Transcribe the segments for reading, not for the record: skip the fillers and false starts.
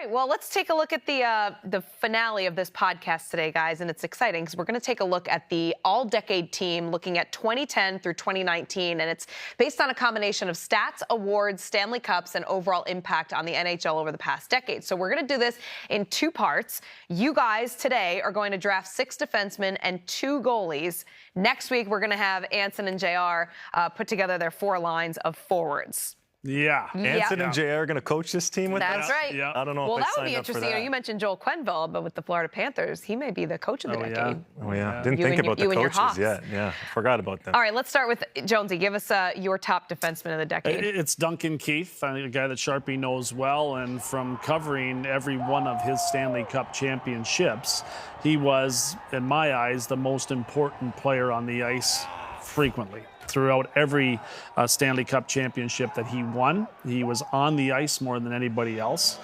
right, well, let's take a look at the finale of this podcast today, guys, and it's exciting because we're going to take a look at the all-decade team looking at 2010 through 2019, and it's based on a combination of stats, awards, Stanley Cups, and overall impact on the NHL over the past decade. So we're going to do this in two parts. You guys today are going to draft 6 defensemen and 2 goalies. Next week, we're going to have Anson and JR put together their 4 lines of forwards. Yeah. Anson and JR are going to coach this team with That's right. Yeah. I don't know well, if I that would signed be up for interesting. that. You mentioned Joel Quenneville, but with the Florida Panthers, he may be the coach of the decade. Oh, yeah. Yeah. Didn't You think and about you the and your coaches Hawks. yet. Yeah, forgot about them. All right, let's start with Jonesy. Give us your top defenseman of the decade. It's Duncan Keith, a guy that Sharpie knows well, and from covering every one of his Stanley Cup championships, he was, in my eyes, the most important player on the ice frequently. Throughout every Stanley Cup championship that he won, he was on the ice more than anybody else.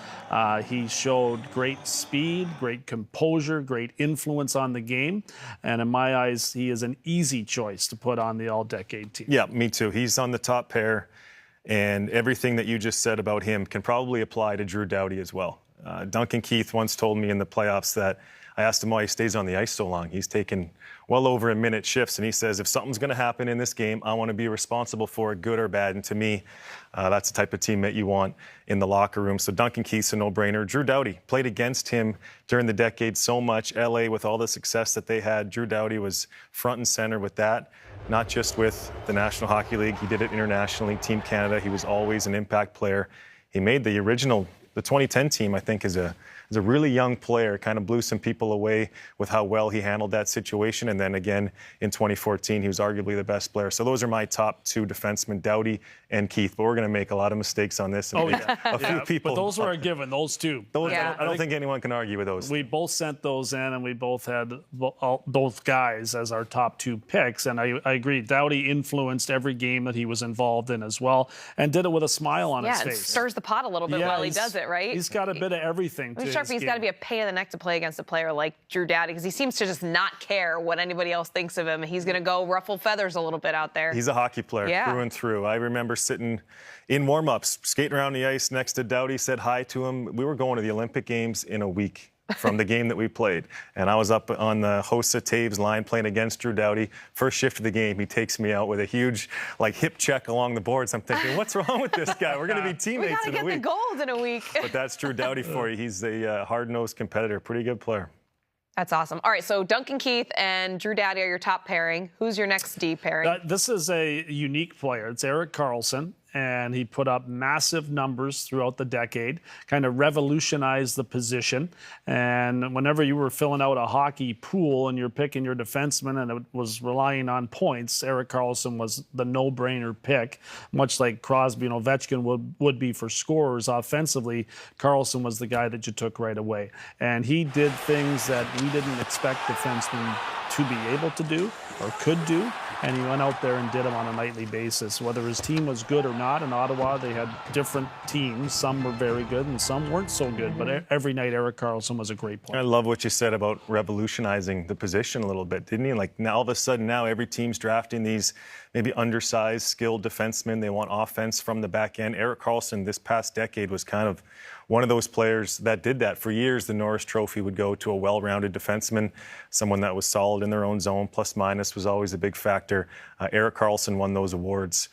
He showed great speed, great composure, great influence on the game. And in my eyes, he is an easy choice to put on the all-decade team. Yeah, me too. He's on the top pair, and everything that you just said about him can probably apply to Drew Doughty as well. Duncan Keith once told me in the playoffs that I asked him why he stays on the ice so long. He's taken well over a minute shifts, and he says, if something's going to happen in this game, I want to be responsible for it, good or bad. And to me, that's the type of teammate you want in the locker room. So Duncan Keith's a no-brainer. Drew Doughty played against him during the decade so much. LA, with all the success that they had, Drew Doughty was front and center with that, not just with the National Hockey League. He did it internationally, Team Canada. He was always an impact player. He made the 2010 team, I think, is a really young player, kind of blew some people away with how well he handled that situation. And then again, in 2014, he was arguably the best player. So those are my top 2 defensemen, Doughty and Keith. But we're going to make a lot of mistakes on this. And a few people. But those were a given, those 2. Yeah. I don't think anyone can argue with those. We both sent those in, and we both had both guys as our top 2 picks. And I agree, Doughty influenced every game that he was involved in as well, and did it with a smile on his Yeah, it face. stirs the pot a little bit while he does it, right? He's got a bit of everything to his He's got to be a pain in the neck to play against a player like Drew Doughty because he seems to just not care what anybody else thinks of him. He's going to go ruffle feathers a little bit out there. He's a hockey player through and through. I remember sitting in warm-ups, skating around the ice next to Doughty, said hi to him. We were going to the Olympic Games in a week from the game that we played. And I was up on the Hossa Taves line playing against Drew Doughty. First shift of the game, he takes me out with a huge hip check along the boards. I'm thinking, what's wrong with this guy? We're going to be teammates in a week. We got to get the gold in a week. But that's Drew Doughty for you. He's a hard-nosed competitor, pretty good player. That's awesome. All right, so Duncan Keith and Drew Doughty are your top pairing. Who's your next D pairing? This is a unique player. It's Erik Karlsson, and he put up massive numbers throughout the decade, kind of revolutionized the position. And whenever you were filling out a hockey pool and you're picking your defenseman and it was relying on points, Erik Karlsson was the no-brainer pick, much like Crosby and Ovechkin would be for scorers offensively. Karlsson was the guy that you took right away. And he did things that we didn't expect defensemen to be able to do or could do, and he went out there and did them on a nightly basis. Whether his team was good or not, in Ottawa they had different teams. Some were very good and some weren't so good, but every night Erik Karlsson was a great player. I love what you said about revolutionizing the position a little bit, didn't you? Like now, all of a sudden now every team's drafting these maybe undersized, skilled defensemen. They want offense from the back end. Erik Karlsson this past decade was kind of one of those players that did that. For years, the Norris Trophy would go to a well-rounded defenseman, someone that was solid in their own zone. Plus minus was always a big factor. Erik Karlsson won those awards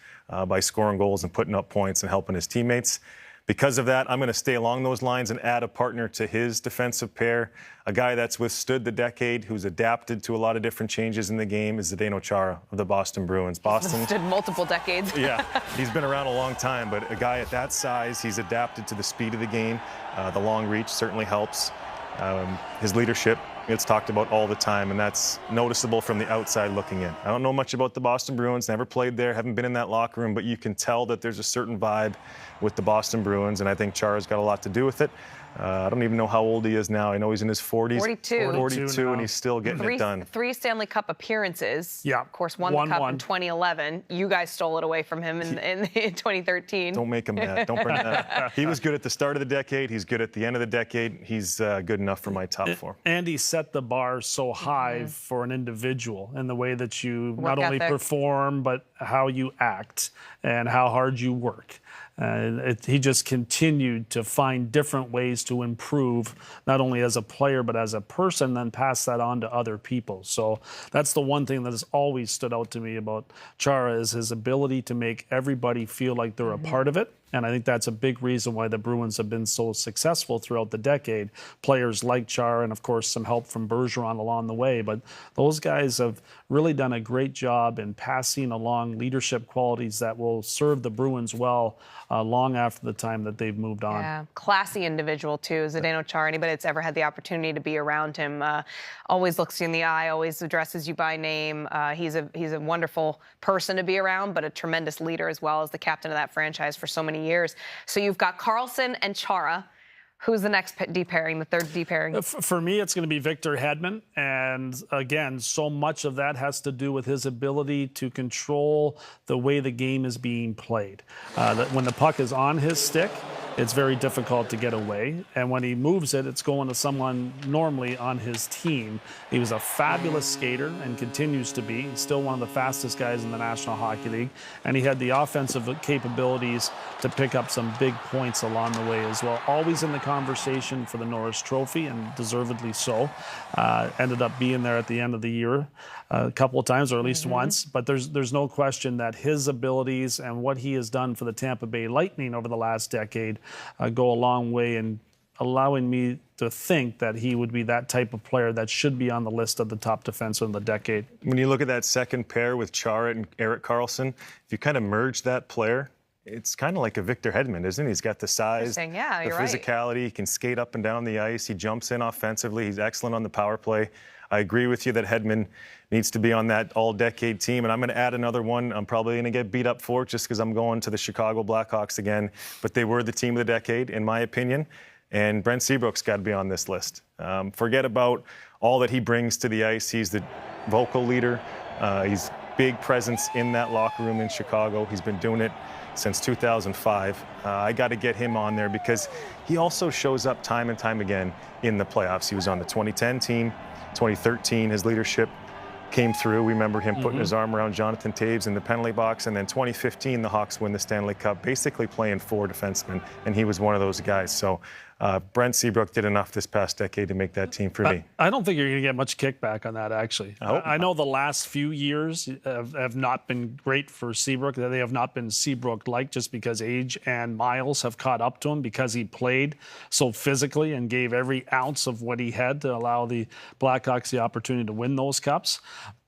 by scoring goals and putting up points and helping his teammates. Because of that, I'm going to stay along those lines and add a partner to his defensive pair. A guy that's withstood the decade, who's adapted to a lot of different changes in the game, is Zdeno Chara of the Boston Bruins. Boston withstood multiple decades. Yeah, he's been around a long time, but a guy at that size, he's adapted to the speed of the game. The long reach certainly helps. His leadership, it's talked about all the time, and that's noticeable from the outside looking in. I don't know much about the Boston Bruins, never played there, haven't been in that locker room, but you can tell that there's a certain vibe with the Boston Bruins, and I think Chara's got a lot to do with it. I don't even know how old he is now. I know he's in his 40s. 42, and he's still getting it done. 3 Stanley Cup appearances. Yeah. Of course, won the Cup in 2011. You guys stole it away from him in 2013. Don't make him mad. Don't bring that up. He was good at the start of the decade. He's good at the end of the decade. He's good enough for my top 4. And he set set the bar so high for an individual in the way that you not only ethic. perform, but how you act and how hard you work. He just continued to find different ways to improve, not only as a player, but as a person, then pass that on to other people. So that's the one thing that has always stood out to me about Chara, is his ability to make everybody feel like they're a part of it. And I think that's a big reason why the Bruins have been so successful throughout the decade. Players like Chara, and of course some help from Bergeron along the way. But those guys have really done a great job in passing along leadership qualities that will serve the Bruins well long after the time that they've moved on. Yeah, classy individual too. Zdeno Chara, anybody that's ever had the opportunity to be around him, always looks you in the eye, always addresses you by name. He's a wonderful person to be around, but a tremendous leader as well, as the captain of that franchise for so many years. So you've got Karlsson and Chara. Who's the next D pairing, the third D pairing? For me, it's going to be Victor Hedman. And again, so much of that has to do with his ability to control the way the game is being played. When the puck is on his stick, it's very difficult to get away. And when he moves it, it's going to someone normally on his team. He was a fabulous skater and continues to be. He's still one of the fastest guys in the National Hockey League. And he had the offensive capabilities to pick up some big points along the way as well. Always in the conversation for the Norris Trophy, and deservedly so. Ended up being there at the end of the year a couple of times, or at least once. But there's no question that his abilities and what he has done for the Tampa Bay Lightning over the last decade go a long way in allowing me to think that he would be that type of player that should be on the list of the top defensemen of the decade. When you look at that second pair with Chara and Erik Karlsson, if you kind of merge that player, it's kind of like a Victor Hedman, isn't he? He's got the size, the physicality. He can skate up and down the ice. He jumps in offensively. He's excellent on the power play. I agree with you that Hedman needs to be on that all-decade team. And I'm going to add another one. I'm probably going to get beat up for it just because I'm going to the Chicago Blackhawks again. But they were the team of the decade, in my opinion. And Brent Seabrook's got to be on this list. Forget about all that he brings to the ice. He's the vocal leader. He's big presence in that locker room in Chicago. He's been doing it since 2005. I got to get him on there because he also shows up time and time again in the playoffs. He was on the 2010 team. 2013, his leadership came through. We remember him putting his arm around Jonathan Toews in the penalty box. And then 2015, the Hawks win the Stanley Cup, basically playing 4 defensemen, and he was one of those guys. So Brent Seabrook did enough this past decade to make that team for me. I don't think you're going to get much kickback on that, actually. I know the last few years have not been great for Seabrook. They have not been Seabrook-like, just because age and miles have caught up to him, because he played so physically and gave every ounce of what he had to allow the Blackhawks the opportunity to win those cups.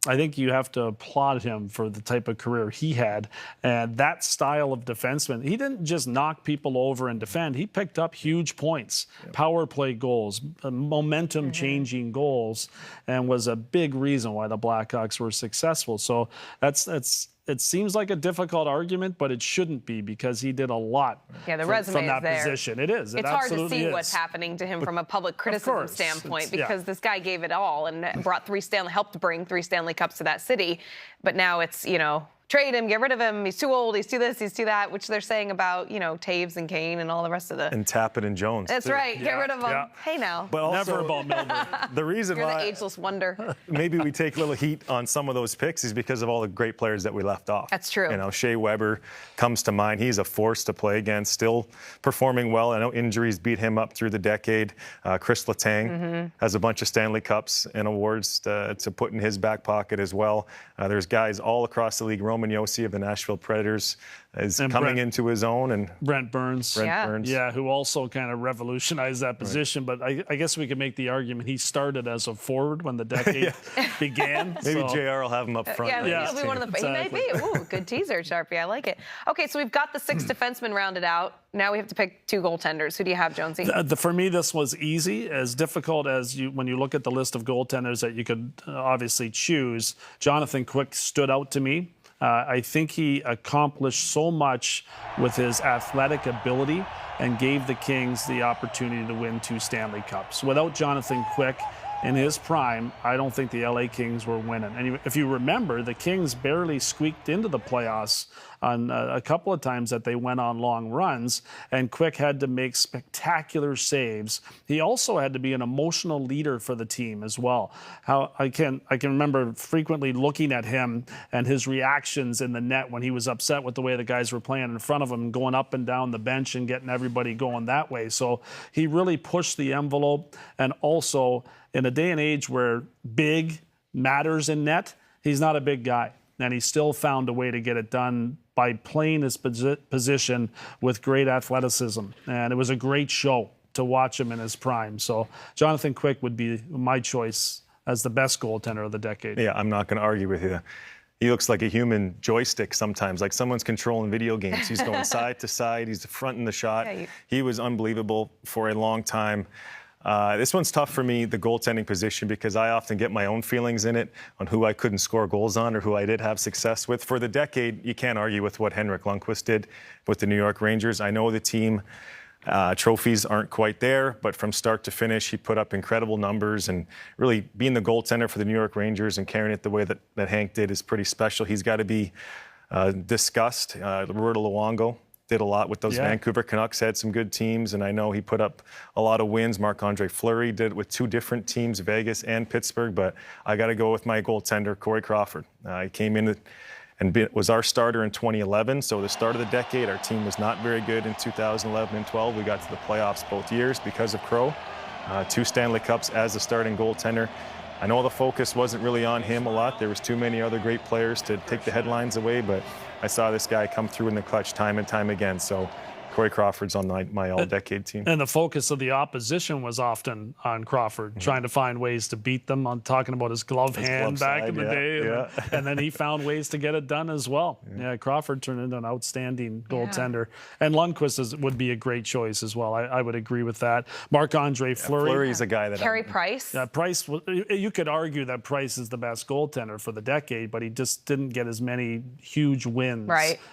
I think you have to applaud him for the type of career he had. And that style of defenseman, he didn't just knock people over and defend. He picked up huge points, power play goals, momentum-changing goals, and was a big reason why the Blackhawks were successful. So it seems like a difficult argument, but it shouldn't be, because he did a lot from that position. It is. It's hard to see what's happening to him from a public criticism standpoint, because this guy gave it all and helped bring 3 Stanley Cups to that city. But now it's, trade him, get rid of him, he's too old, he's too this, he's too that, which they're saying about, Taves and Kane and all the rest of the... And Tappet and Jones, That's too. right, get rid of them. Hey, now. But also, never about Milbury. The reason You're why... the ageless wonder. Maybe we take a little heat on some of those picks is because of all the great players that we left off. That's true. Shea Weber comes to mind. He's a force to play against, still performing well. I know injuries beat him up through the decade. Chris Letang has a bunch of Stanley Cups and awards to put in his back pocket as well. There's guys all across the league. Roman Josi of the Nashville Predators is coming into his own, and Brent Burns. Who also kind of revolutionized that position. But I guess we could make the argument he started as a forward when the decade began. Maybe JR will have him up front. He'll be one of the. Exactly. He may be. Ooh, good teaser, Sharpie. I like it. Okay, so we've got the 6 defensemen rounded out. Now we have to pick 2 goaltenders. Who do you have, Jonesy? For me, this was easy. As difficult as when you look at the list of goaltenders that you could obviously choose, Jonathan Quick stood out to me. I think he accomplished so much with his athletic ability and gave the Kings the opportunity to win 2 Stanley Cups. Without Jonathan Quick in his prime, I don't think the LA Kings were winning. And if you remember, the Kings barely squeaked into the playoffs on a couple of times that they went on long runs, and Quick had to make spectacular saves. He also had to be an emotional leader for the team as well. How I can remember frequently looking at him and his reactions in the net when he was upset with the way the guys were playing in front of him, going up and down the bench and getting everybody going that way. So he really pushed the envelope, and also in a day and age where big matters in net, he's not a big guy, and he still found a way to get it done by playing his position with great athleticism. And it was a great show to watch him in his prime. So Jonathan Quick would be my choice as the best goaltender of the decade. Yeah, I'm not going to argue with you. He looks like a human joystick sometimes, like someone's controlling video games. He's going side to side. He's fronting the shot. Yeah, he was unbelievable for a long time. This one's tough for me, the goaltending position, because I often get my own feelings in it on who I couldn't score goals on or who I did have success with. For the decade, you can't argue with what Henrik Lundqvist did with the New York Rangers. I know the team trophies aren't quite there, but from start to finish, he put up incredible numbers, and really being the goaltender for the New York Rangers and carrying it the way that Hank did is pretty special. He's got to be discussed. Roberto Luongo did a lot with those Vancouver Canucks, had some good teams, and I know he put up a lot of wins. Marc-Andre Fleury did it with two different teams, Vegas and Pittsburgh, but I got to go with my goaltender, Corey Crawford. He came in and was our starter in 2011, so the start of the decade, our team was not very good in 2011 and 12. We got to the playoffs both years because of Crow. 2 Stanley Cups as the starting goaltender. I know the focus wasn't really on him a lot. There was too many other great players to take the headlines away, but I saw this guy come through in the clutch time and time again. So Corey Crawford's on my all-decade team. And the focus of the opposition was often on Crawford, trying to find ways to beat them, on talking about his glove hand back in the day. And then he found ways to get it done as well. Yeah, Crawford turned into an outstanding goaltender. And Lundqvist would be a great choice as well. I would agree with that. Marc-Andre Fleury. Fleury's a guy that... Carey Price. Price, you could argue that Price is the best goaltender for the decade, but he just didn't get as many huge wins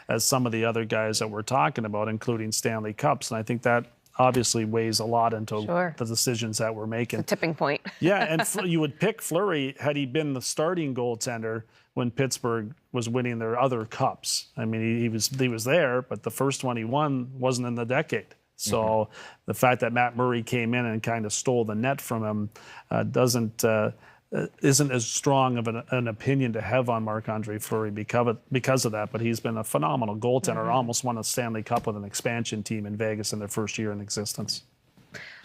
as some of the other guys that we're talking about, including Stanley Cups, and I think that obviously weighs a lot into the decisions that we're making. It's a tipping point. And you would pick Fleury had he been the starting goaltender when Pittsburgh was winning their other cups. I mean, he was there, but the first one he won wasn't in the decade. So the fact that Matt Murray came in and kind of stole the net from him isn't as strong of an opinion to have on Marc-Andre Fleury because of that, but he's been a phenomenal goaltender. Almost won a Stanley Cup with an expansion team in Vegas in their first year in existence.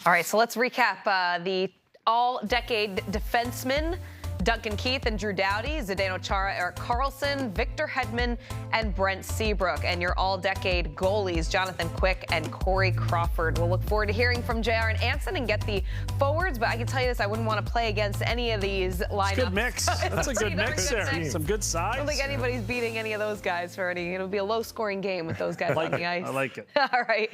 All right, so let's recap the all-decade defensemen. Duncan Keith and Drew Doughty, Zdeno Chara, Erik Karlsson, Victor Hedman, and Brent Seabrook. And your all-decade goalies, Jonathan Quick and Corey Crawford. We'll look forward to hearing from JR and Anson and get the forwards, but I can tell you this, I wouldn't want to play against any of these lineups. It's a good mix. That's a good mix there. Some good size. I don't think anybody's beating any of those guys for any. It'll be a low-scoring game with those guys on the ice. I like it. All right.